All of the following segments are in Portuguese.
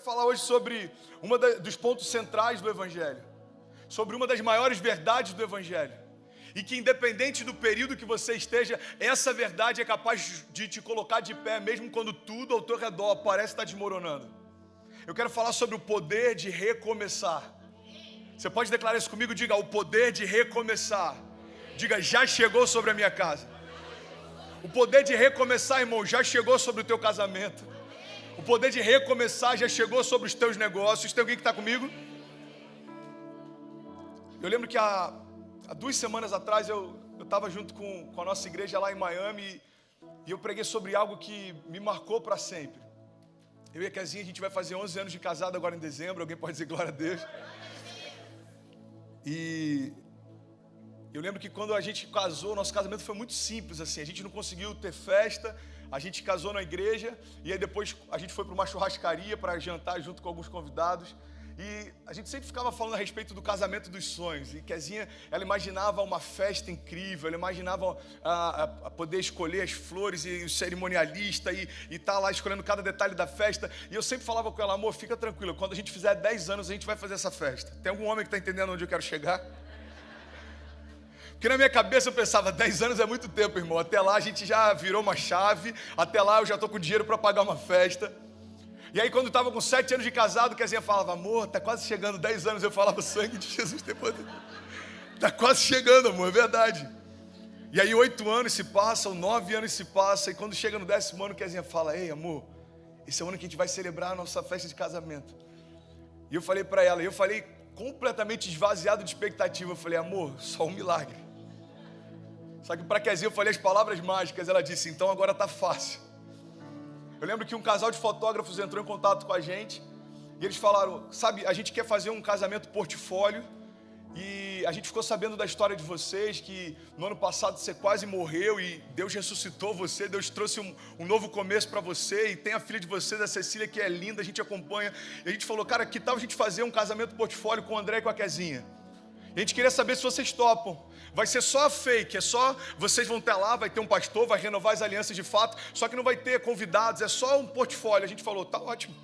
falar hoje sobre dos pontos centrais do Evangelho, sobre uma das maiores verdades do Evangelho, e que independente do período que você esteja, essa verdade é capaz de te colocar de pé, mesmo quando tudo ao teu redor parece estar desmoronando. Eu quero falar sobre o poder de recomeçar. Você pode declarar isso comigo? Diga: o poder de recomeçar. Diga: já chegou sobre a minha casa. O poder de recomeçar, irmão, já chegou sobre o teu casamento. O poder de recomeçar já chegou sobre os teus negócios. Tem alguém que está comigo? Eu lembro que há 2 semanas atrás eu estava junto com a nossa igreja lá em Miami e eu preguei sobre algo que me marcou para sempre. Eu e a Kezinha, a gente vai fazer 11 anos de casado agora em dezembro. Alguém pode dizer glória a Deus? E eu lembro que quando a gente casou, nosso casamento foi muito simples assim. A gente não conseguiu ter festa, a gente casou na igreja e aí depois a gente foi para uma churrascaria para jantar junto com alguns convidados. E a gente sempre ficava falando a respeito do casamento dos sonhos. E Kezinha, ela imaginava uma festa incrível, ela imaginava a poder escolher as flores e o cerimonialista e estar lá escolhendo cada detalhe da festa. E eu sempre falava com ela: amor, fica tranquila, quando a gente fizer 10 anos a gente vai fazer essa festa. Tem algum homem que está entendendo onde eu quero chegar? Porque na minha cabeça eu pensava, 10 anos é muito tempo, irmão. Até lá a gente já virou uma chave, até lá eu já estou com dinheiro para pagar uma festa. E aí quando eu estava com 7 anos de casado, Kezinha falava: amor, está quase chegando 10 anos. Eu falava: o sangue de Jesus tem poder. Está quase chegando, amor, é verdade. E aí 8 anos se passam, 9 anos se passam, e quando chega no 10º ano, Kezinha fala: ei, amor, esse é o ano que a gente vai celebrar a nossa festa de casamento. E eu falei para ela, eu falei completamente esvaziado de expectativa, eu falei: amor, só um milagre. Só que para Kezinha eu falei as palavras mágicas, ela disse: então agora está fácil. Eu lembro que um casal de fotógrafos entrou em contato com a gente e eles falaram: sabe, a gente quer fazer um casamento portfólio e a gente ficou sabendo da história de vocês, que no ano passado você quase morreu e Deus ressuscitou você, Deus trouxe um novo começo para você, e tem a filha de vocês, a Cecília, que é linda, a gente acompanha. E a gente falou: cara, que tal a gente fazer um casamento portfólio com o André e com a Kezinha? E a gente queria saber se vocês topam. Vai ser só fake, é só, vocês vão ter lá, vai ter um pastor, vai renovar as alianças de fato, só que não vai ter convidados, é só um portfólio. A gente falou: tá ótimo.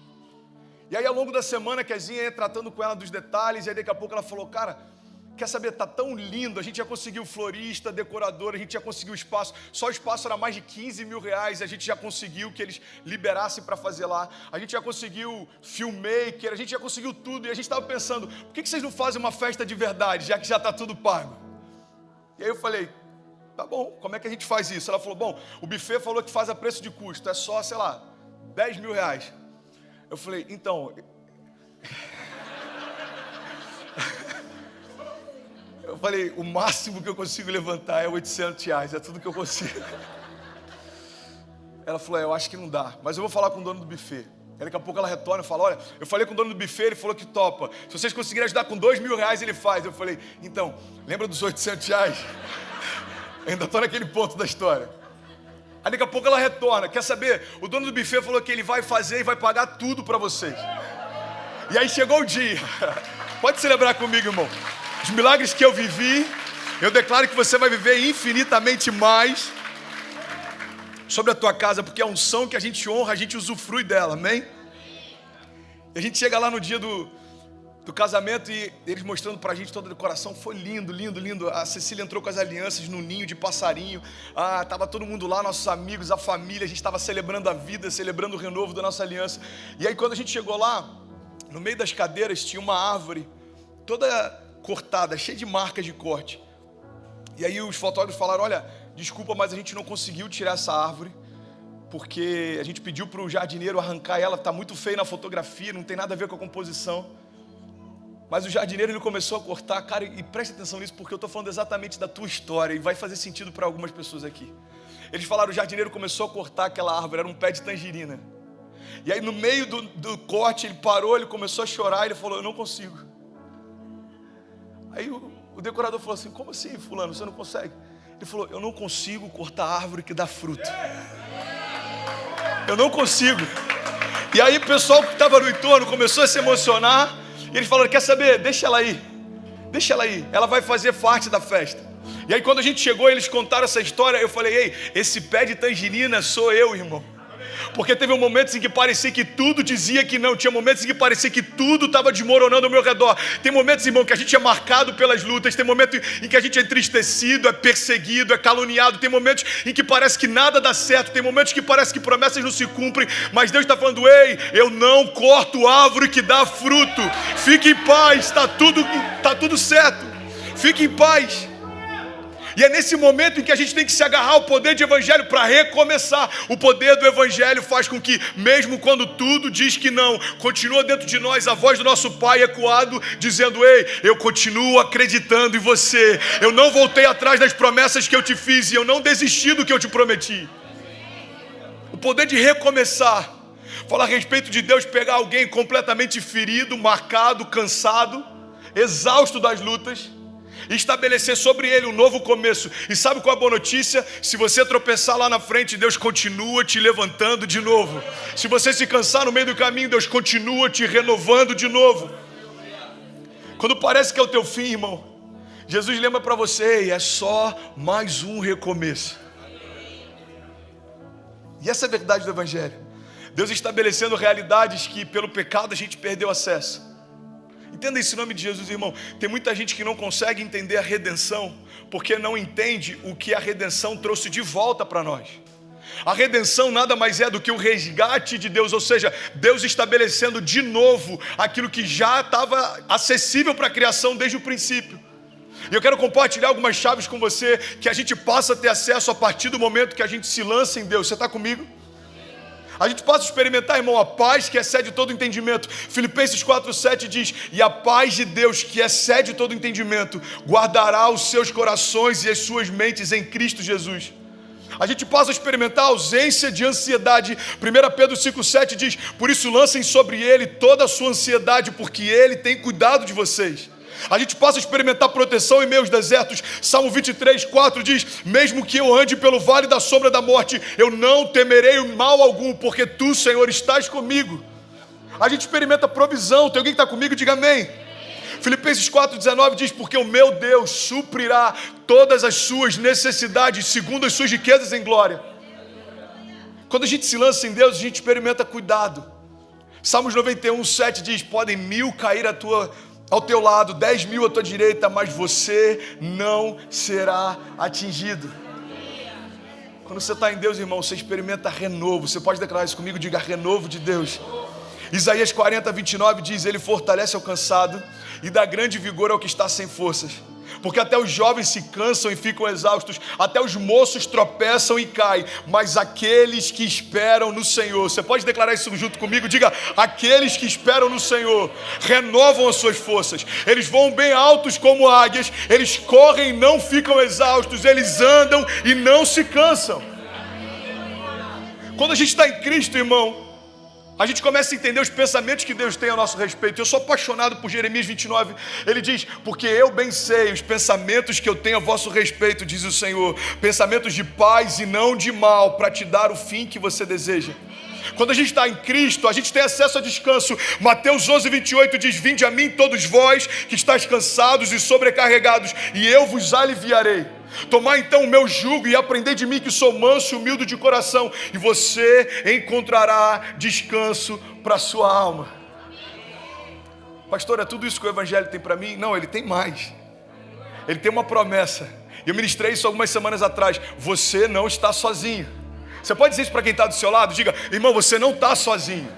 E aí ao longo da semana, a Kezinha ia tratando com ela dos detalhes, e aí daqui a pouco ela falou: cara, quer saber, tá tão lindo, a gente já conseguiu florista, decorador, a gente já conseguiu espaço, só o espaço era mais de 15 mil reais, a gente já conseguiu que eles liberassem para fazer lá, a gente já conseguiu filmmaker, a gente já conseguiu tudo, e a gente estava pensando: por que vocês não fazem uma festa de verdade, já que já está tudo pago? E aí eu falei: tá bom, como é que a gente faz isso? Ela falou: bom, o buffet falou que faz a preço de custo, é só, sei lá, 10 mil reais. Eu falei: então... eu falei: o máximo que eu consigo levantar é 800 reais, é tudo que eu consigo. Ela falou: eu acho que não dá, mas eu vou falar com o dono do buffet. Aí daqui a pouco ela retorna e fala: olha, eu falei com o dono do buffet, ele falou que topa. Se vocês conseguirem ajudar com 2 mil reais, ele faz. Eu falei: então, lembra dos 800 reais? Ainda estou naquele ponto da história. Aí daqui a pouco ela retorna: quer saber? O dono do buffet falou que ele vai fazer e vai pagar tudo para vocês. E aí chegou o dia. Pode celebrar comigo, irmão. Os milagres que eu vivi, eu declaro que você vai viver infinitamente mais sobre a tua casa, porque é a unção que a gente honra, a gente usufrui dela, amém? E a gente chega lá no dia do casamento e eles mostrando pra gente toda a decoração, foi lindo, lindo, lindo. A Cecília entrou com as alianças no ninho de passarinho, tava todo mundo lá, nossos amigos, a família, a gente estava celebrando a vida, celebrando o renovo da nossa aliança. E aí quando a gente chegou lá, no meio das cadeiras tinha uma árvore toda cortada, cheia de marcas de corte. E aí os fotógrafos falaram: olha, desculpa, mas a gente não conseguiu tirar essa árvore, porque a gente pediu para o jardineiro arrancar ela, está muito feio na fotografia, não tem nada a ver com a composição. Mas o jardineiro, ele começou a cortar, cara, e preste atenção nisso, porque eu estou falando exatamente da tua história, e vai fazer sentido para algumas pessoas aqui. Eles falaram: o jardineiro começou a cortar aquela árvore, era um pé de tangerina. E aí no meio do corte, ele parou, ele começou a chorar, ele falou: eu não consigo. Aí o decorador falou assim: como assim, fulano, você não consegue? Ele falou: eu não consigo cortar a árvore que dá fruto. Eu não consigo. E aí o pessoal que estava no entorno começou a se emocionar. E eles falaram: quer saber? Deixa ela aí. Deixa ela aí. Ela vai fazer parte da festa. E aí quando a gente chegou, eles contaram essa história. Eu falei: ei, esse pé de tangerina sou eu, irmão. Porque teve momentos em que parecia que tudo dizia que não. Tinha momentos em que parecia que tudo estava desmoronando ao meu redor. Tem momentos, irmão, que a gente é marcado pelas lutas. Tem momentos em que a gente é entristecido, é perseguido, é caluniado. Tem momentos em que parece que nada dá certo. Tem momentos que parece que promessas não se cumprem. Mas Deus está falando: ei, eu não corto árvore que dá fruto. Fique em paz, está tudo certo. Fique em paz. E é nesse momento em que a gente tem que se agarrar ao poder de evangelho para recomeçar. O poder do evangelho faz com que, mesmo quando tudo diz que não, continua dentro de nós a voz do nosso Pai ecoado, dizendo: ei, eu continuo acreditando em você. Eu não voltei atrás das promessas que eu te fiz e eu não desisti do que eu te prometi. O poder de recomeçar. Fala a respeito de Deus pegar alguém completamente ferido, marcado, cansado, exausto das lutas, e estabelecer sobre ele um novo começo. E sabe qual é a boa notícia? Se você tropeçar lá na frente, Deus continua te levantando de novo. Se você se cansar no meio do caminho, Deus continua te renovando de novo. Quando parece que é o teu fim, irmão, Jesus lembra para você: é só mais um recomeço. E essa é a verdade do evangelho. Deus estabelecendo realidades que pelo pecado a gente perdeu acesso. Entenda isso em nome de Jesus, irmão. Tem muita gente que não consegue entender a redenção porque não entende o que a redenção trouxe de volta para nós. A redenção nada mais é do que o resgate de Deus, ou seja, Deus estabelecendo de novo aquilo que já estava acessível para a criação desde o princípio. E eu quero compartilhar algumas chaves com você que a gente passa a ter acesso a partir do momento que a gente se lança em Deus. Você está comigo? A gente passa a experimentar, irmão, a paz que excede todo entendimento. Filipenses 4:7 diz: e a paz de Deus que excede todo entendimento guardará os seus corações e as suas mentes em Cristo Jesus. A gente passa a experimentar a ausência de ansiedade. 1 Pedro 5:7 diz: por isso lancem sobre ele toda a sua ansiedade, porque ele tem cuidado de vocês. A gente passa a experimentar proteção em meus desertos. Salmo 23:4 diz: mesmo que eu ande pelo vale da sombra da morte, eu não temerei mal algum, porque tu, Senhor, estás comigo. A gente experimenta provisão. Tem alguém que está comigo? Diga amém. Filipenses 4:19 diz: porque o meu Deus suprirá todas as suas necessidades segundo as suas riquezas em glória. Quando a gente se lança em Deus, a gente experimenta cuidado. Salmos 91:7 diz: podem 1000 cair ao teu lado, 10.000 à tua direita, mas você não será atingido. Quando você está em Deus, irmão, você experimenta renovo. Você pode declarar isso comigo? Diga: renovo de Deus. Isaías 40:29 diz: ele fortalece ao cansado e dá grande vigor ao que está sem forças. Porque até os jovens se cansam e ficam exaustos, até os moços tropeçam e caem, mas aqueles que esperam no Senhor, você pode declarar isso junto comigo? Diga: aqueles que esperam no Senhor renovam as suas forças, eles voam bem altos como águias, eles correm e não ficam exaustos, eles andam e não se cansam. Quando a gente está em Cristo, irmão, a gente começa a entender os pensamentos que Deus tem a nosso respeito. Eu sou apaixonado por Jeremias 29. Ele diz: porque eu bem sei os pensamentos que eu tenho a vosso respeito, diz o Senhor, pensamentos de paz e não de mal, para te dar o fim que você deseja. Quando a gente está em Cristo, a gente tem acesso a descanso. Mateus 11:28 diz: vinde a mim todos vós que estáis cansados e sobrecarregados, e eu vos aliviarei. Tomai então o meu jugo e aprendei de mim, que sou manso e humilde de coração, e você encontrará descanso para a sua alma. Pastor, é tudo isso que o evangelho tem para mim? Não, ele tem mais. Ele tem uma promessa. Eu ministrei isso algumas semanas atrás. Você não está sozinho. Você pode dizer isso para quem está do seu lado? Diga: irmão, você não está sozinho.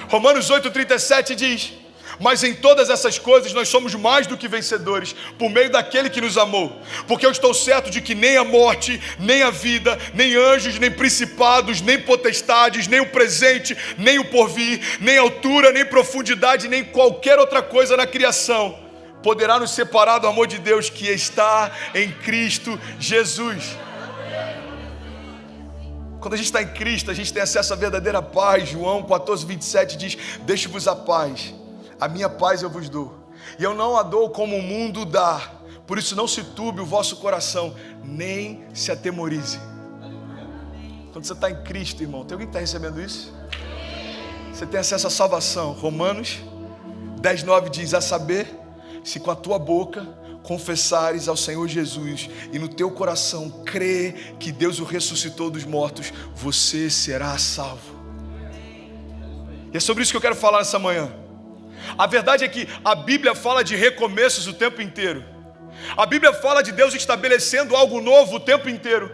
Romanos 8:37 diz: mas em todas essas coisas nós somos mais do que vencedores, por meio daquele que nos amou. Porque eu estou certo de que nem a morte, nem a vida, nem anjos, nem principados, nem potestades, nem o presente, nem o porvir, nem altura, nem profundidade, nem qualquer outra coisa na criação poderá nos separar do amor de Deus que está em Cristo Jesus. Quando a gente está em Cristo, a gente tem acesso à verdadeira paz. João 14:27 diz: deixe-vos a paz, a minha paz eu vos dou, e eu não a dou como o mundo dá. Por isso não se turbe o vosso coração, nem se atemorize. Quando você está em Cristo, irmão, tem alguém que está recebendo isso? Você tem acesso à salvação. Romanos 10:9 diz: a saber, se com a tua boca confessares ao Senhor Jesus e no teu coração crer que Deus o ressuscitou dos mortos, você será salvo. E é sobre isso que eu quero falar nessa manhã. A verdade é que a Bíblia fala de recomeços o tempo inteiro. A Bíblia fala de Deus estabelecendo algo novo o tempo inteiro.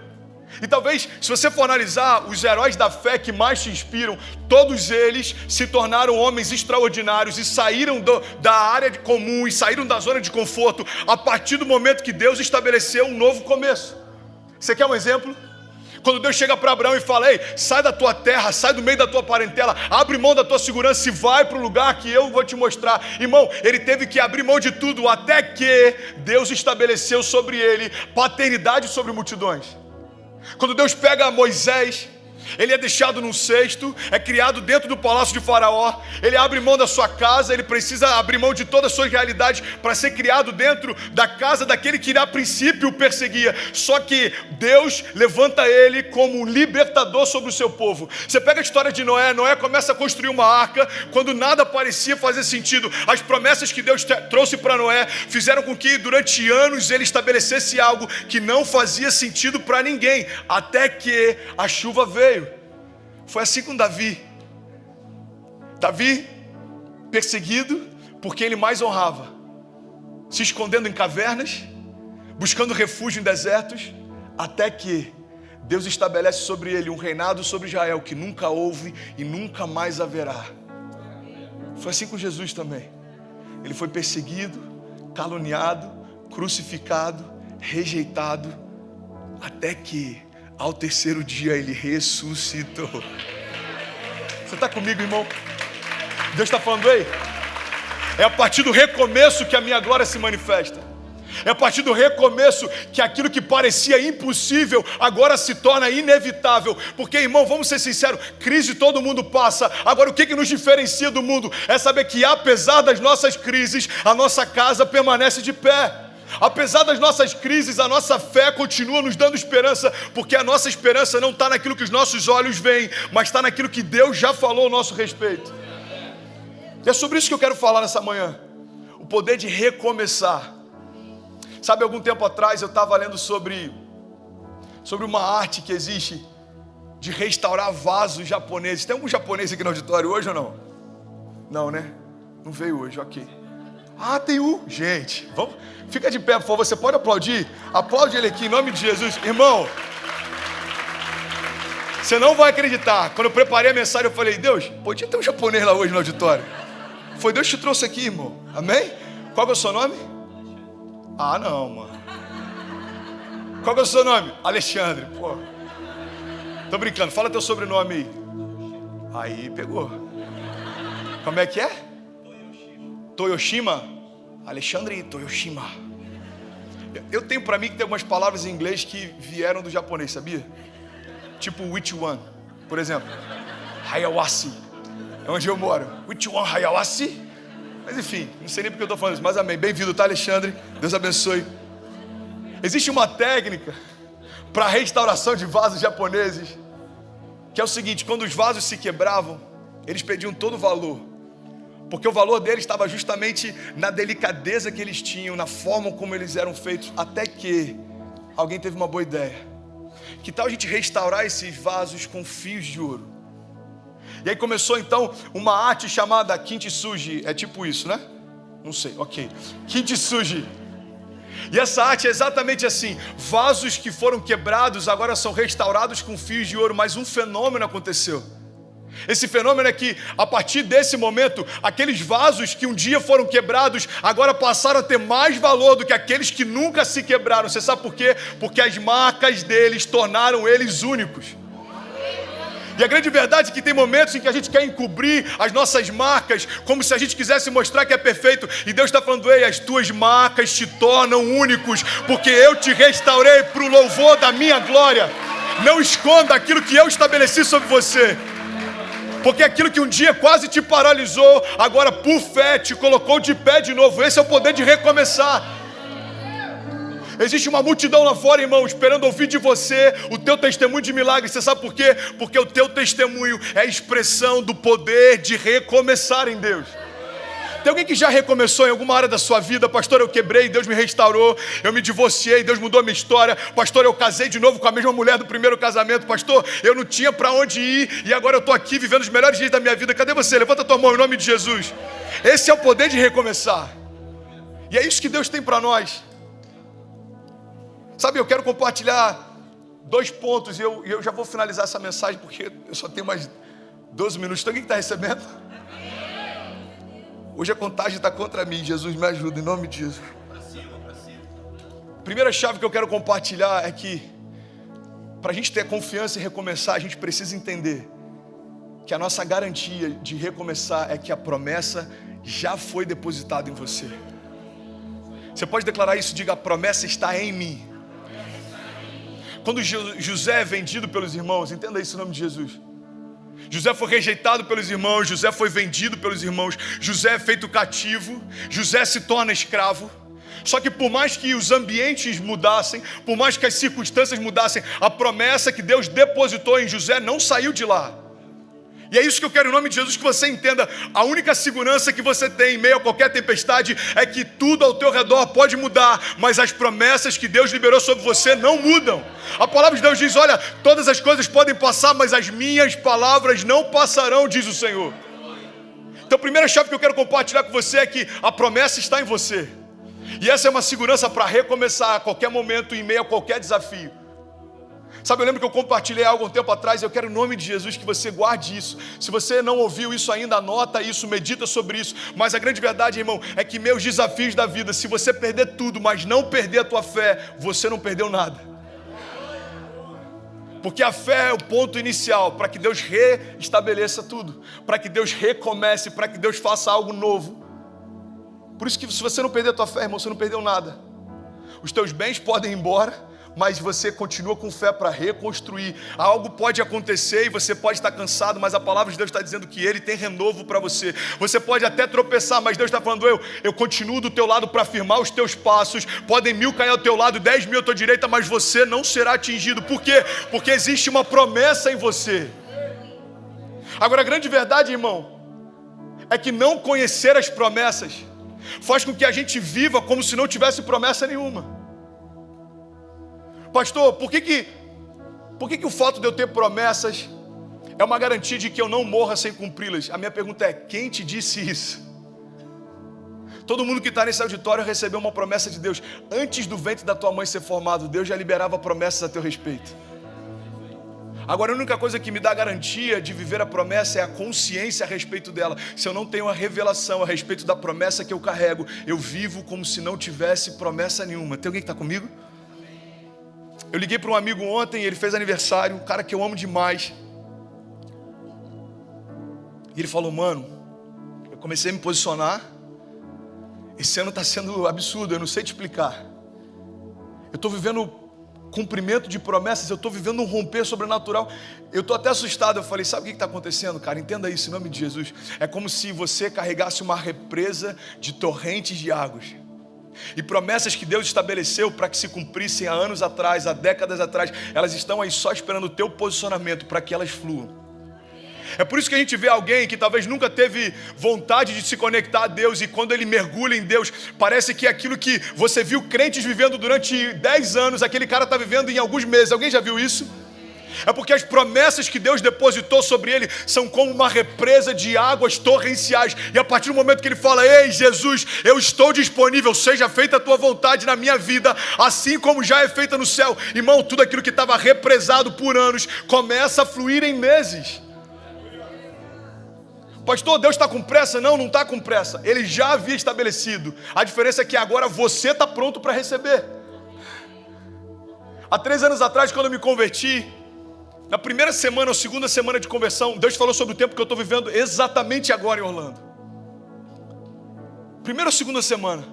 E talvez, se você for analisar os heróis da fé que mais te inspiram, todos eles se tornaram homens extraordinários e saíram da área comum e saíram da zona de conforto a partir do momento que Deus estabeleceu um novo começo. Você quer um exemplo? Quando Deus chega para Abraão e fala: ei, sai da tua terra, sai do meio da tua parentela, abre mão da tua segurança e vai para o lugar que eu vou te mostrar. Irmão, ele teve que abrir mão de tudo até que Deus estabeleceu sobre ele paternidade sobre multidões. Quando Deus pega Moisés, ele é deixado num cesto, é criado dentro do palácio de Faraó, ele abre mão da sua casa, ele precisa abrir mão de todas as suas realidades para ser criado dentro da casa daquele que a princípio o perseguia. Só que Deus levanta ele como um libertador sobre o seu povo. Você pega a história de Noé. Noé começa a construir uma arca quando nada parecia fazer sentido. As promessas que Deus trouxe para Noé fizeram com que durante anos ele estabelecesse algo que não fazia sentido para ninguém, até que a chuva veio. Foi assim com Davi. Davi, perseguido por quem ele mais honrava, se escondendo em cavernas, buscando refúgio em desertos, até que Deus estabelece sobre ele um reinado sobre Israel que nunca houve e nunca mais haverá. Foi assim com Jesus também. Ele foi perseguido, caluniado, crucificado, rejeitado, até que ao terceiro dia ele ressuscitou. Você está comigo, irmão? Deus está falando: ei, é a partir do recomeço que a minha glória se manifesta. É a partir do recomeço que aquilo que parecia impossível agora se torna inevitável. Porque, irmão, vamos ser sinceros, crise todo mundo passa. Agora, o que nos diferencia do mundo é saber que apesar das nossas crises, a nossa casa permanece de pé. Apesar das nossas crises, a nossa fé continua nos dando esperança, porque a nossa esperança não está naquilo que os nossos olhos veem, mas está naquilo que Deus já falou a nosso respeito. E é sobre isso que eu quero falar nessa manhã. O poder de recomeçar. Sabe, algum tempo atrás eu estava lendo sobre uma arte que existe de restaurar vasos japoneses. Tem algum japonês aqui no auditório hoje ou não? Não, né? Não veio hoje, ok. Ah, tem um. Gente, vamos, fica de pé, por favor. Você pode aplaudir? Aplaude ele aqui, em nome de Jesus. Irmão, você não vai acreditar. Quando eu preparei a mensagem, eu falei: Deus, podia ter um japonês lá hoje no auditório. Foi Deus que te trouxe aqui, irmão. Amém? Qual que é o seu nome? Ah, não, mano. Qual que é o seu nome? Alexandre. Pô, tô brincando. Fala teu sobrenome aí. Aí, pegou. Como é que é? Toyoshima? Alexandre Toyoshima. Eu tenho para mim que tem algumas palavras em inglês que vieram do japonês, sabia? Tipo which one, por exemplo. Hayawasi. É onde eu moro. Which one Hayawasi? Mas enfim, não sei nem porque eu estou falando isso, mas amém. Bem-vindo, tá, Alexandre? Deus abençoe. Existe uma técnica para restauração de vasos japoneses, que é o seguinte: quando os vasos se quebravam, eles perdiam todo o valor, porque o valor deles estava justamente na delicadeza que eles tinham, na forma como eles eram feitos, até que alguém teve uma boa ideia. Que tal a gente restaurar esses vasos com fios de ouro? E aí começou então uma arte chamada Kintsugi. É tipo isso, né? Não sei, ok. Kintsugi. E essa arte é exatamente assim: vasos que foram quebrados agora são restaurados com fios de ouro. Mas um fenômeno aconteceu. Esse fenômeno é que, a partir desse momento, aqueles vasos que um dia foram quebrados, agora passaram a ter mais valor do que aqueles que nunca se quebraram. Você sabe por quê? Porque as marcas deles tornaram eles únicos. E a grande verdade é que tem momentos em que a gente quer encobrir as nossas marcas, como se a gente quisesse mostrar que é perfeito. E Deus está falando: ei, as tuas marcas te tornam únicos, porque eu te restaurei para o louvor da minha glória. Não esconda aquilo que eu estabeleci sobre você. Porque aquilo que um dia quase te paralisou, agora por fé te colocou de pé de novo. Esse é o poder de recomeçar. Existe uma multidão lá fora, irmão, esperando ouvir de você o teu testemunho de milagre. Você sabe por quê? Porque o teu testemunho é a expressão do poder de recomeçar em Deus. Tem alguém que já recomeçou em alguma área da sua vida? Pastor, eu quebrei, Deus me restaurou. Eu me divorciei, Deus mudou a minha história. Pastor, eu casei de novo com a mesma mulher do primeiro casamento. Pastor, eu não tinha para onde ir e agora eu estou aqui vivendo os melhores dias da minha vida. Cadê você? Levanta a tua mão em nome de Jesus. Esse é o poder de recomeçar. E é isso que Deus tem para nós. Sabe, eu quero compartilhar 2 pontos e eu já vou finalizar essa mensagem porque eu só tenho mais 12 minutos. Então, alguém que está recebendo? Hoje a contagem está contra mim. Jesus, me ajuda em nome de Jesus. Primeira chave que eu quero compartilhar é que para a gente ter confiança e recomeçar, a gente precisa entender que a nossa garantia de recomeçar é que a promessa já foi depositada em você. Você pode declarar isso? Diga: a promessa está em mim. Quando José é vendido pelos irmãos, entenda isso em nome de Jesus. José foi rejeitado pelos irmãos, José foi vendido pelos irmãos, José é feito cativo, José se torna escravo. Só que por mais que os ambientes mudassem, por mais que as circunstâncias mudassem, a promessa que Deus depositou em José não saiu de lá. E é isso que eu quero em nome de Jesus que você entenda. A única segurança que você tem em meio a qualquer tempestade é que tudo ao teu redor pode mudar, mas as promessas que Deus liberou sobre você não mudam. A palavra de Deus diz: olha, todas as coisas podem passar, mas as minhas palavras não passarão, diz o Senhor. Então a primeira chave que eu quero compartilhar com você é que a promessa está em você. E essa é uma segurança para recomeçar a qualquer momento, em meio a qualquer desafio. Sabe, eu lembro que eu compartilhei algo um tempo atrás, e eu quero em nome de Jesus que você guarde isso. Se você não ouviu isso ainda, anota isso, medita sobre isso. Mas a grande verdade, irmão, é que meus desafios da vida, se você perder tudo, mas não perder a tua fé, você não perdeu nada. Porque a fé é o ponto inicial para que Deus reestabeleça tudo, para que Deus recomece, para que Deus faça algo novo. Por isso que se você não perder a tua fé, irmão, você não perdeu nada. Os teus bens podem ir embora, mas você continua com fé para reconstruir. Algo pode acontecer e você pode estar cansado, mas a palavra de Deus está dizendo que Ele tem renovo para você. Você pode até tropeçar, mas Deus está falando: eu continuo do teu lado para firmar os teus passos. Podem 1000 cair ao teu lado, 10.000 à tua direita, mas você não será atingido. Por quê? Porque existe uma promessa em você. Agora, a grande verdade, irmão, é que não conhecer as promessas faz com que a gente viva como se não tivesse promessa nenhuma. Pastor, por que o fato de eu ter promessas é uma garantia de que eu não morra sem cumpri-las? A minha pergunta é: quem te disse isso? Todo mundo que está nesse auditório recebeu uma promessa de Deus. Antes do ventre da tua mãe ser formado, Deus já liberava promessas a teu respeito. Agora, a única coisa que me dá garantia de viver a promessa é a consciência a respeito dela. Se eu não tenho a revelação a respeito da promessa que eu carrego, eu vivo como se não tivesse promessa nenhuma. Tem alguém que está comigo? Eu liguei para um amigo ontem, ele fez aniversário, um cara que eu amo demais. E ele falou: mano, eu comecei a me posicionar. Esse ano está sendo absurdo, eu não sei te explicar. Eu estou vivendo cumprimento de promessas, eu estou vivendo um romper sobrenatural. Eu estou até assustado. Eu falei: sabe o que está acontecendo, cara? Entenda isso em nome de Jesus. É como se você carregasse uma represa de torrentes de águas. E promessas que Deus estabeleceu para que se cumprissem há anos atrás, há décadas atrás, elas estão aí só esperando o teu posicionamento para que elas fluam. É por isso que a gente vê alguém que talvez nunca teve vontade de se conectar a Deus, e quando ele mergulha em Deus, parece que aquilo que você viu crentes vivendo durante 10 anos, aquele cara está vivendo em alguns meses. Alguém já viu isso? É porque as promessas que Deus depositou sobre ele são como uma represa de águas torrenciais. E a partir do momento que ele fala: ei, Jesus, eu estou disponível, seja feita a tua vontade na minha vida, assim como já é feita no céu. Irmão, tudo aquilo que estava represado por anos começa a fluir em meses. Pastor, Deus está com pressa? Não, não está com pressa. Ele já havia estabelecido. A diferença é que agora você está pronto para receber. Há 3 anos atrás, quando eu me converti, na primeira semana ou segunda semana de conversão, Deus falou sobre o tempo que eu estou vivendo exatamente agora em Orlando. Primeira ou segunda semana,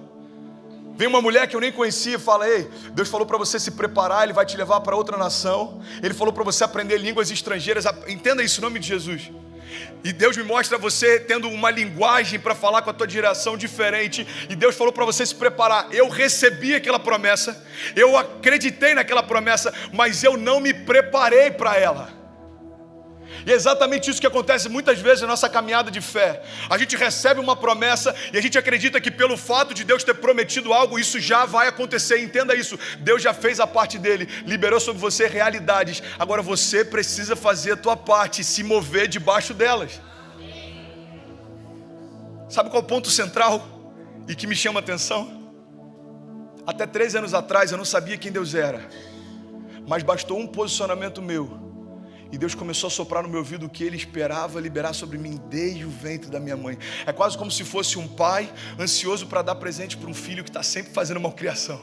vem uma mulher que eu nem conhecia e fala: ei, Deus falou para você se preparar, Ele vai te levar para outra nação. Ele falou para você aprender línguas estrangeiras. Entenda isso em nome de Jesus. E Deus me mostra você tendo uma linguagem para falar com a tua geração diferente. E Deus falou para você se preparar. Eu recebi aquela promessa, eu acreditei naquela promessa, mas eu não me preparei para ela. E é exatamente isso que acontece muitas vezes na nossa caminhada de fé. A gente recebe uma promessa e a gente acredita que pelo fato de Deus ter prometido algo, isso já vai acontecer. Entenda isso, Deus já fez a parte dele, liberou sobre você realidades. Agora você precisa fazer a tua parte e se mover debaixo delas. Sabe qual é o ponto central e que me chama a atenção? Até 3 anos atrás eu não sabia quem Deus era, mas bastou um posicionamento meu e Deus começou a soprar no meu ouvido o que Ele esperava liberar sobre mim desde o ventre da minha mãe. É quase como se fosse um pai ansioso para dar presente para um filho que está sempre fazendo malcriação.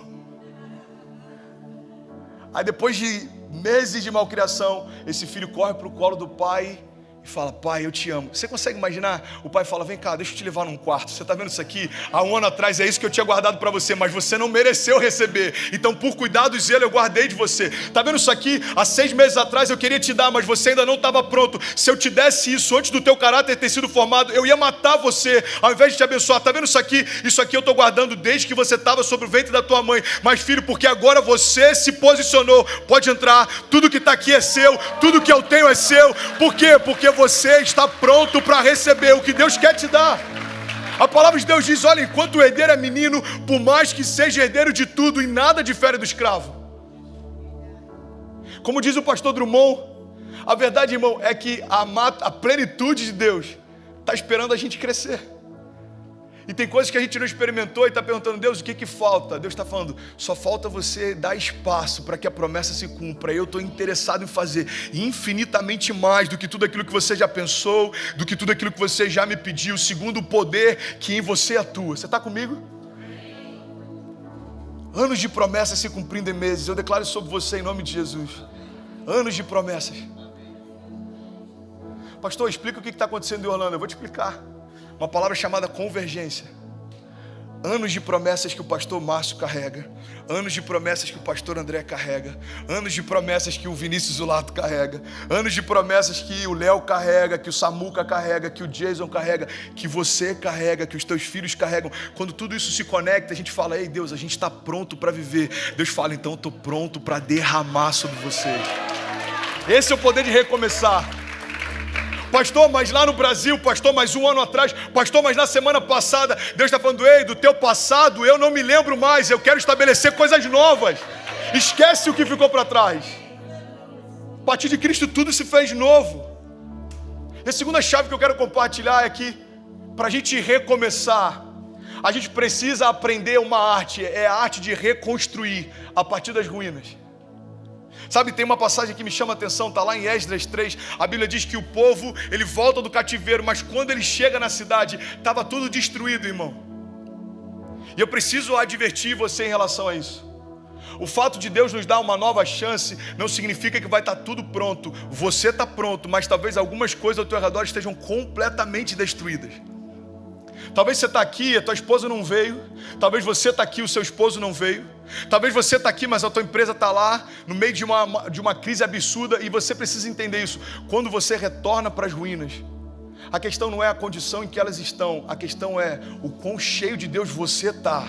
Aí depois de meses de malcriação, esse filho corre para o colo do pai e fala: pai, eu te amo. Você consegue imaginar? O pai fala: vem cá, deixa eu te levar num quarto. Você está vendo isso aqui? Há 1 ano atrás é isso que eu tinha guardado para você, mas você não mereceu receber. Então por cuidado e zelo eu guardei de você. Está vendo isso aqui? Há 6 meses atrás eu queria te dar, mas você ainda não estava pronto. Se eu te desse isso antes do teu caráter ter sido formado, eu ia matar você ao invés de te abençoar. Está vendo isso aqui? Isso aqui eu estou guardando desde que você estava sobre o ventre da tua mãe. Mas filho, porque agora você se posicionou, pode entrar. Tudo que está aqui é seu, tudo que eu tenho é seu. Por quê? Porque você está pronto para receber o que Deus quer te dar. A palavra de Deus diz: olha, enquanto o herdeiro é menino, por mais que seja herdeiro de tudo, em nada difere do escravo. Como diz o pastor Drummond, a verdade, irmão, é que a plenitude de Deus está esperando a gente crescer. E tem coisas que a gente não experimentou e está perguntando: Deus, o que falta? Deus está falando: só falta você dar espaço para que a promessa se cumpra. Eu estou interessado em fazer infinitamente mais do que tudo aquilo que você já pensou, do que tudo aquilo que você já me pediu, segundo o poder que em você atua. Você está comigo? Anos de promessas se cumprindo em meses. Eu declaro isso sobre você em nome de Jesus. Anos de promessas. Pastor, explica o que está acontecendo em Orlando. Eu vou te explicar. Uma palavra chamada convergência. Anos de promessas que o pastor Márcio carrega, anos de promessas que o pastor André carrega, anos de promessas que o Vinícius Zulato carrega, anos de promessas que o Léo carrega, que o Samuca carrega, que o Jason carrega, que você carrega, que os teus filhos carregam. Quando tudo isso se conecta, a gente fala: ei Deus, a gente está pronto para viver. Deus fala: então eu estou pronto para derramar sobre vocês. Esse é o poder de recomeçar. Pastor, mas lá no Brasil, pastor, mas 1 ano atrás, pastor, mas na semana passada, Deus está falando: ei, do teu passado eu não me lembro mais, eu quero estabelecer coisas novas. Esquece o que ficou para trás. A partir de Cristo tudo se fez novo. E a segunda chave que eu quero compartilhar é que, para a gente recomeçar, a gente precisa aprender uma arte, é a arte de reconstruir a partir das ruínas. Sabe, tem uma passagem que me chama a atenção, está lá em Esdras 3, a Bíblia diz que o povo, ele volta do cativeiro, mas quando ele chega na cidade, estava tudo destruído, irmão. E eu preciso advertir você em relação a isso. O fato de Deus nos dar uma nova chance não significa que vai estar tudo pronto. Você está pronto, mas talvez algumas coisas ao teu redor estejam completamente destruídas. Talvez você está aqui e a tua esposa não veio. Talvez você está aqui e o seu esposo não veio. Talvez você está aqui, mas a tua empresa está lá, no meio de uma crise absurda. E você precisa entender isso. Quando você retorna para as ruínas, a questão não é a condição em que elas estão. A questão é o quão cheio de Deus você está.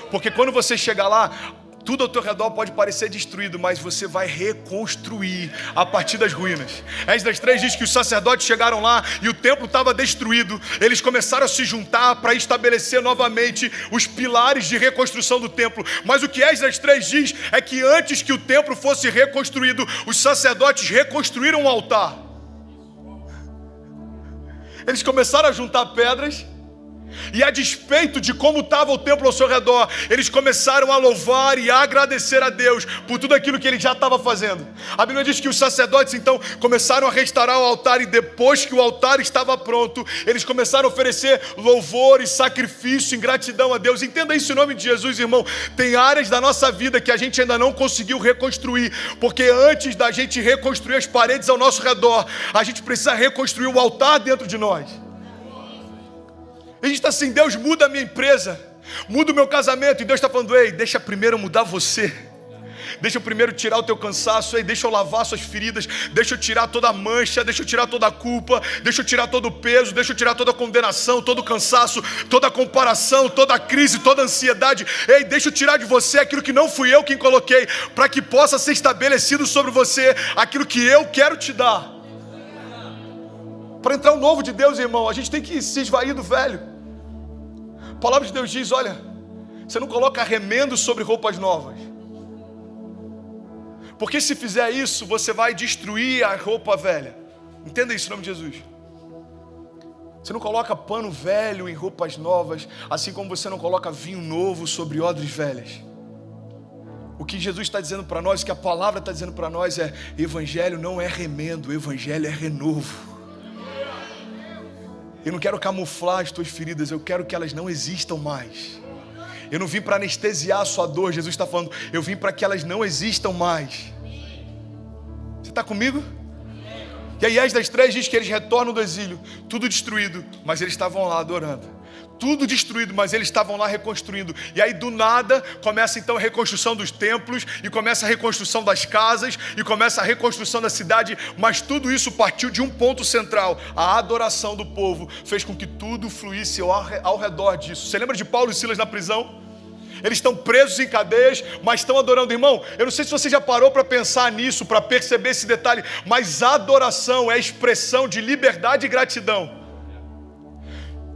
Porque quando você chegar lá, tudo ao teu redor pode parecer destruído, mas você vai reconstruir a partir das ruínas. Esdras 3 diz que os sacerdotes chegaram lá e o templo estava destruído. Eles começaram a se juntar para estabelecer novamente os pilares de reconstrução do templo. Mas o que Esdras 3 diz é que antes que o templo fosse reconstruído, os sacerdotes reconstruíram o altar. Eles começaram a juntar pedras. E a despeito de como estava o templo ao seu redor, eles começaram a louvar e a agradecer a Deus por tudo aquilo que ele já estava fazendo. A Bíblia diz que os sacerdotes então começaram a restaurar o altar, e depois que o altar estava pronto, eles começaram a oferecer louvor e sacrifício em gratidão a Deus. Entenda isso em nome de Jesus, irmão. Tem áreas da nossa vida que a gente ainda não conseguiu reconstruir, porque antes da gente reconstruir as paredes ao nosso redor, a gente precisa reconstruir o altar dentro de nós. A gente está assim: Deus, muda a minha empresa, muda o meu casamento. E Deus está falando: ei, deixa primeiro mudar você. Deixa eu primeiro tirar o teu cansaço, ei, deixa eu lavar suas feridas, deixa eu tirar toda a mancha, deixa eu tirar toda a culpa, deixa eu tirar todo o peso, deixa eu tirar toda a condenação, todo o cansaço, toda a comparação, toda a crise, toda a ansiedade. Ei, deixa eu tirar de você aquilo que não fui eu quem coloquei, para que possa ser estabelecido sobre você aquilo que eu quero te dar. Para entrar o novo de Deus, irmão, a gente tem que se esvair do velho. A palavra de Deus diz, olha, você não coloca remendo sobre roupas novas. Porque se fizer isso, você vai destruir a roupa velha. Entenda isso em nome de Jesus. Você não coloca pano velho em roupas novas, assim como você não coloca vinho novo sobre odres velhas. O que Jesus está dizendo para nós, o que a palavra está dizendo para nós é: evangelho não é remendo, evangelho é renovo. Eu não quero camuflar as tuas feridas, eu quero que elas não existam mais. Eu não vim para anestesiar a sua dor, Jesus está falando, eu vim para que elas não existam mais. Você está comigo? E aí Esdras 3 diz que eles retornam do exílio, tudo destruído, mas eles estavam lá adorando. Tudo destruído, mas eles estavam lá reconstruindo. E aí do nada começa então a reconstrução dos templos, e começa a reconstrução das casas, e começa a reconstrução da cidade. Mas tudo isso partiu de um ponto central: a adoração do povo fez com que tudo fluísse ao redor disso. Você lembra de Paulo e Silas na prisão? Eles estão presos em cadeias, mas estão adorando. Irmão, eu não sei se você já parou para pensar nisso, para perceber esse detalhe, mas a adoração é expressão de liberdade e gratidão.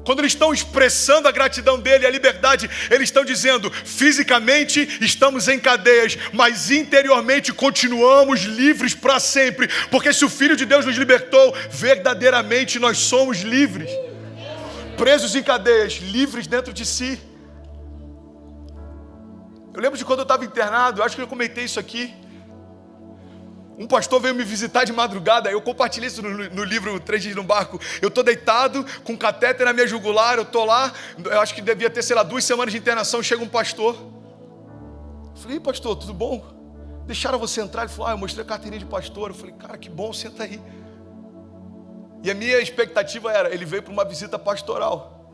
Quando eles estão expressando a gratidão dele, a liberdade, eles estão dizendo, fisicamente estamos em cadeias, mas interiormente continuamos livres para sempre. Porque se o Filho de Deus nos libertou, verdadeiramente nós somos livres. Presos em cadeias, livres dentro de si. Eu lembro de quando eu estava internado, acho que eu comentei isso aqui. Um pastor veio me visitar de madrugada, eu compartilhei isso no livro 3 Dias no Barco. Eu estou deitado, com catéter na minha jugular, eu estou lá, eu acho que devia ter, 2 semanas de internação, chega um pastor. Eu falei, pastor, tudo bom? Deixaram você entrar? Ele falou, eu mostrei a carteirinha de pastor. Eu falei, cara, que bom, senta aí. E a minha expectativa era, ele veio para uma visita pastoral.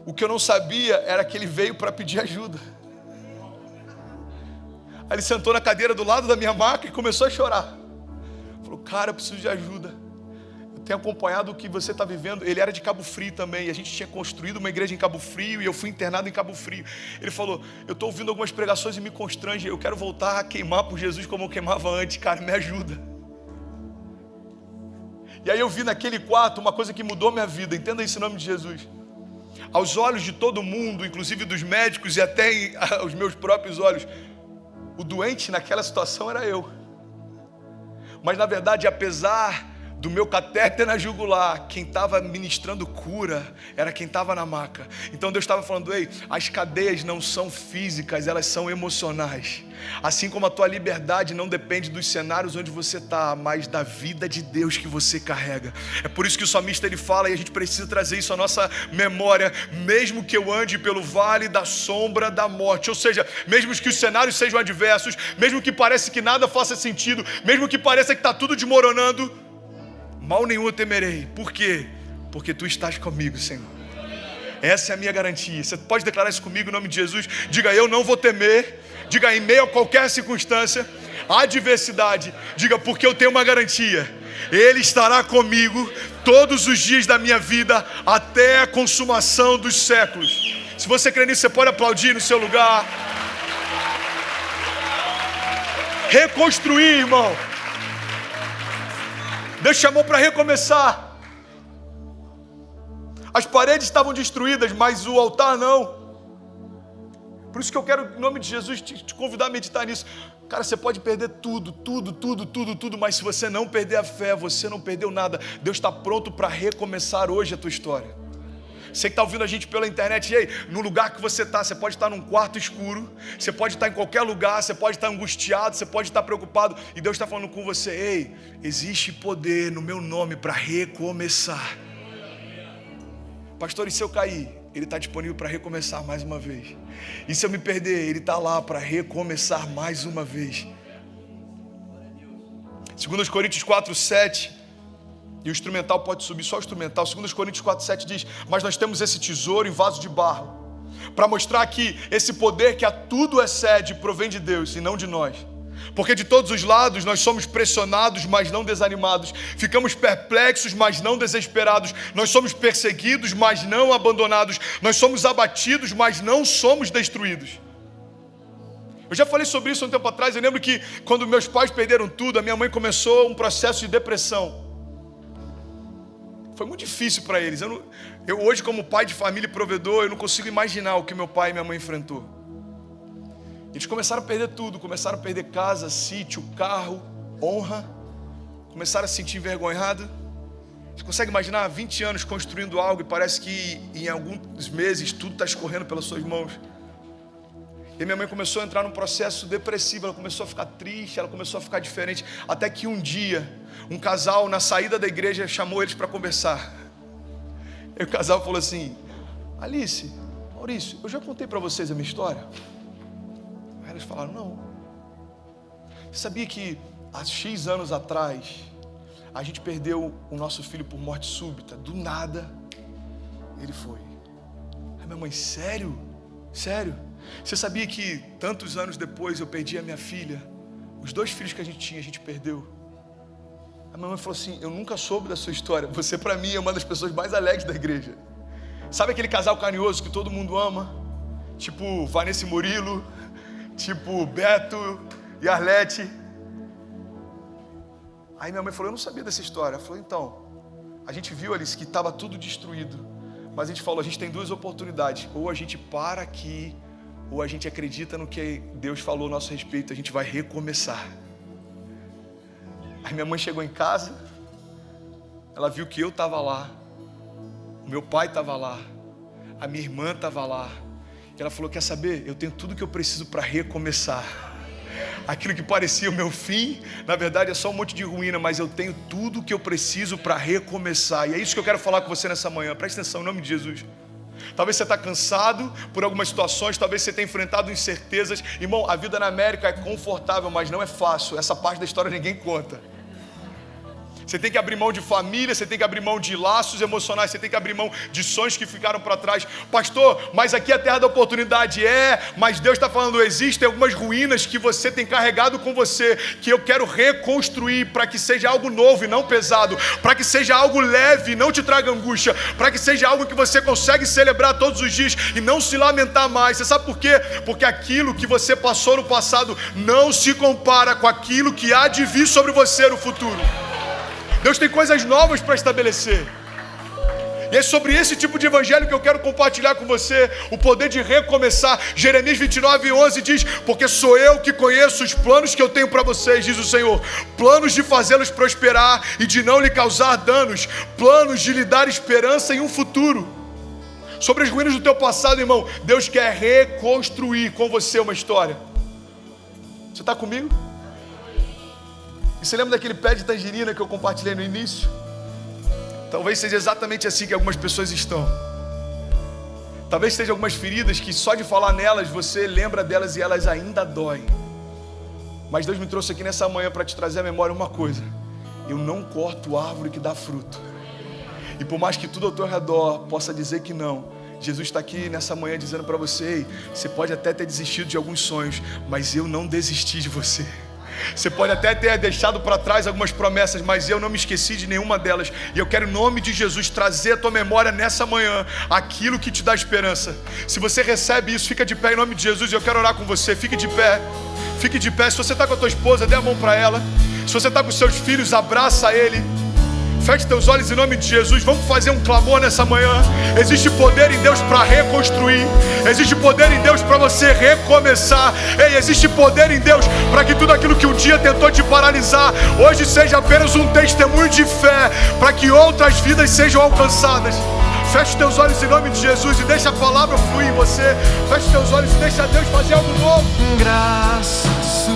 O que eu não sabia era que ele veio para pedir ajuda. Aí ele sentou na cadeira do lado da minha maca e começou a chorar. Falou, cara, eu preciso de ajuda. Eu tenho acompanhado o que você está vivendo. Ele era de Cabo Frio também. E a gente tinha construído uma igreja em Cabo Frio e eu fui internado em Cabo Frio. Ele falou, eu estou ouvindo algumas pregações e me constrange. Eu quero voltar a queimar por Jesus como eu queimava antes. Cara, me ajuda. E aí eu vi naquele quarto uma coisa que mudou minha vida. Entenda isso em nome de Jesus. Aos olhos de todo mundo, inclusive dos médicos e até aos meus próprios olhos, o doente naquela situação era eu. Mas na verdade, apesar do meu catéter na jugular, quem estava ministrando cura era quem estava na maca. Então Deus estava falando, ei, as cadeias não são físicas, elas são emocionais. Assim como a tua liberdade não depende dos cenários onde você está, mas da vida de Deus que você carrega. É por isso que o salmista ele fala, e a gente precisa trazer isso à nossa memória, mesmo que eu ande pelo vale da sombra da morte, ou seja, mesmo que os cenários sejam adversos, mesmo que pareça que nada faça sentido, mesmo que pareça que está tudo desmoronando, mal nenhum eu temerei. Por quê? Porque tu estás comigo, Senhor. Essa é a minha garantia. Você pode declarar isso comigo em nome de Jesus? Diga, eu não vou temer. Diga, em meio a qualquer circunstância, adversidade. Diga, porque eu tenho uma garantia. Ele estará comigo todos os dias da minha vida até a consumação dos séculos. Se você crê nisso, você pode aplaudir no seu lugar. Reconstruir, irmão. Deus chamou para recomeçar. As paredes estavam destruídas, mas o altar não. Por isso que eu quero, em nome de Jesus, te convidar a meditar nisso. Cara, você pode perder tudo, mas se você não perder a fé, você não perdeu nada. Deus está pronto para recomeçar hoje a tua história. Você que está ouvindo a gente pela internet, e aí, no lugar que você está, você pode estar num quarto escuro, você pode estar em qualquer lugar, você pode estar angustiado, você pode estar preocupado, e Deus está falando com você, ei, existe poder no meu nome para recomeçar. Pastor, e se eu cair? Ele está disponível para recomeçar mais uma vez. E se eu me perder? Ele está lá para recomeçar mais uma vez. 2 Coríntios 4:7, e o instrumental pode subir, só o instrumental. 2 Coríntios 4:7 diz, mas nós temos esse tesouro em vaso de barro, para mostrar que esse poder que a tudo excede provém de Deus e não de nós. Porque de todos os lados nós somos pressionados, mas não desanimados. Ficamos perplexos, mas não desesperados. Nós somos perseguidos, mas não abandonados. Nós somos abatidos, mas não somos destruídos. Eu já falei sobre isso um tempo atrás. Eu lembro que quando meus pais perderam tudo, a minha mãe começou um processo de depressão. Foi muito difícil para eles. Eu hoje, como pai de família e provedor, eu não consigo imaginar o que meu pai e minha mãe enfrentou. Eles começaram a perder tudo, começaram a perder casa, sítio, carro, honra. Começaram a se sentir envergonhados. Você consegue imaginar 20 anos construindo algo e parece que em alguns meses tudo está escorrendo pelas suas mãos? E minha mãe começou a entrar num processo depressivo, ela começou a ficar triste, ela começou a ficar diferente. Até que um dia, um casal na saída da igreja chamou eles para conversar. E o casal falou assim: Alice, Maurício, eu já contei para vocês a minha história? Aí eles falaram: não. Você sabia que há X anos atrás a gente perdeu o nosso filho por morte súbita? Do nada ele foi. Aí minha mãe: sério? Sério? Você sabia que tantos anos depois eu perdi a minha filha? Os 2 filhos que a gente tinha, a gente perdeu. A minha mãe falou assim: eu nunca soube da sua história. Você para mim é uma das pessoas mais alegres da igreja. Sabe aquele casal carinhoso que todo mundo ama? Tipo Vanessa e Murilo, tipo Beto e Arlete. Aí minha mãe falou: eu não sabia dessa história. Ela falou: então, a gente viu, Alice, que estava tudo destruído. Mas a gente falou: a gente tem 2 oportunidades. Ou a gente para aqui, ou a gente acredita no que Deus falou a nosso respeito. A gente vai recomeçar. Aí minha mãe chegou em casa, ela viu que eu estava lá, o meu pai estava lá, a minha irmã estava lá. E ela falou: quer saber? Eu tenho tudo que eu preciso para recomeçar. Aquilo que parecia o meu fim, na verdade é só um monte de ruína, mas eu tenho tudo que eu preciso para recomeçar. E é isso que eu quero falar com você nessa manhã. Preste atenção, em nome de Jesus. Talvez você está cansado por algumas situações, talvez você tenha enfrentado incertezas. Irmão, a vida na América é confortável, mas não é fácil. Essa parte da história ninguém conta. Você tem que abrir mão de família, você tem que abrir mão de laços emocionais, você tem que abrir mão de sonhos que ficaram para trás. Pastor, mas aqui é a terra da oportunidade. Mas Deus está falando: existem algumas ruínas que você tem carregado com você, que eu quero reconstruir para que seja algo novo e não pesado, para que seja algo leve e não te traga angústia, para que seja algo que você consegue celebrar todos os dias e não se lamentar mais. Você sabe por quê? Porque aquilo que você passou no passado não se compara com aquilo que há de vir sobre você no futuro. Deus tem coisas novas para estabelecer. E é sobre esse tipo de evangelho que eu quero compartilhar com você, o poder de recomeçar. Jeremias 29:11 diz: porque sou eu que conheço os planos que eu tenho para vocês, diz o Senhor, planos de fazê-los prosperar e de não lhe causar danos, planos de lhe dar esperança em um futuro. Sobre as ruínas do teu passado, irmão, Deus quer reconstruir com você uma história. Você está comigo? E você lembra daquele pé de tangerina que eu compartilhei no início? Talvez seja exatamente assim que algumas pessoas estão. Talvez sejam algumas feridas que só de falar nelas você lembra delas e elas ainda doem. Mas Deus me trouxe aqui nessa manhã para te trazer à memória uma coisa: eu não corto árvore que dá fruto. E por mais que tudo ao teu redor possa dizer que não, Jesus está aqui nessa manhã dizendo para você: você pode até ter desistido de alguns sonhos, mas eu não desisti de você. Você pode até ter deixado para trás algumas promessas, mas eu não me esqueci de nenhuma delas. E eu quero, em nome de Jesus, trazer à tua memória nessa manhã aquilo que te dá esperança. Se você recebe isso, fica de pé em nome de Jesus. Eu quero orar com você. Fique de pé. Fique de pé. Se você está com a tua esposa, dê a mão para ela. Se você está com os seus filhos, abraça ele. Feche teus olhos em nome de Jesus. Vamos fazer um clamor nessa manhã. Existe poder em Deus para reconstruir. Existe poder em Deus para você recomeçar. Existe poder em Deus para que tudo aquilo que um dia tentou te paralisar, hoje seja apenas um testemunho de fé, para que outras vidas sejam alcançadas. Feche teus olhos em nome de Jesus e deixa a palavra fluir em você. Feche teus olhos e deixa Deus fazer algo novo. Graças